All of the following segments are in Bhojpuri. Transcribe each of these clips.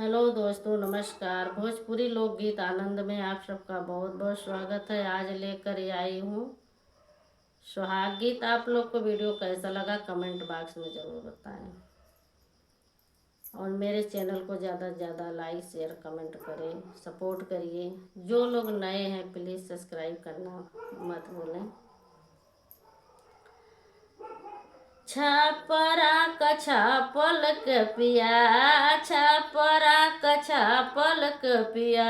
हेलो दोस्तों, नमस्कार। भोजपुरी लोकगीत आनंद में आप सबका बहुत बहुत स्वागत है। आज लेकर आई हूँ सुहाग गीत। आप लोग को वीडियो कैसा लगा कमेंट बॉक्स में ज़रूर बताएं और मेरे चैनल को ज़्यादा से ज़्यादा लाइक शेयर कमेंट करें, सपोर्ट करिए। जो लोग नए हैं प्लीज़ सब्सक्राइब करना मत भूलें। छपरा कछा पलक पिया, छपरा कछा पलक पिया,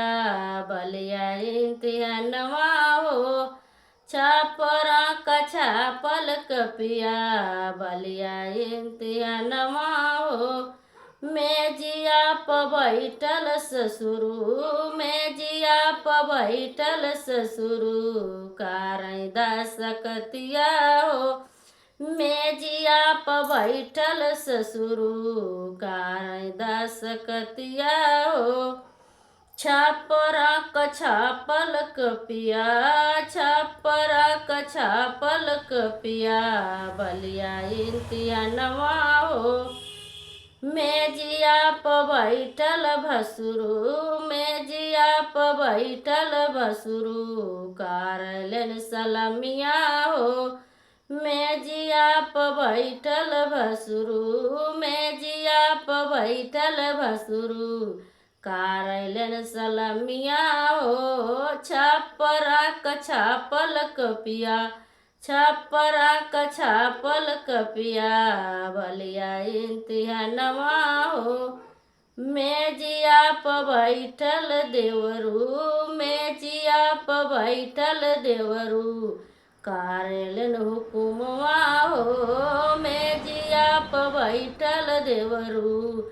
बलिया इंतिया नवा हो। छपरा कछा पलक पिया, बलिया इंतिया नवा हो। मेजिया प बैठल ससुरु, मेजिया प बैठल ससुरु, कारई दसकतिया हो। मेजिया प बैठल ससुरु, कारई दसकतिया हो। छपरा कछा पलक पिया, छपरा कछा पलक पिया, बलिया इंतिया नवा हो। मेजिया प बैठल भसुरु, मेजिया प बैठल भसुरु, कारलन सलमिया हो। मेजिया प बैठल भसुरु, मेजिया प बैठल भसुरु, कारलन सलमिया हो। छपरा कछा पलक पिया, छपरा कछा पलक पिया, बलिया इंतिया नवा हो। मेजिया प बैठल देवरू, मेजिया प बैठल देवरू, कारलन हुकुमवा हो। मेजिया प बैठल देवरू,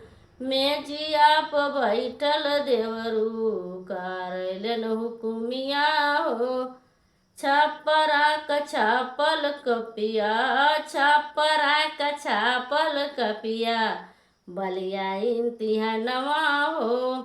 मेजिया प बैठल देवरू, कारलन हुकुमिया हो। छपरा कछा पलक पिया, छपरा कछा पलक पिया, बलिया इंतिया नवा हो।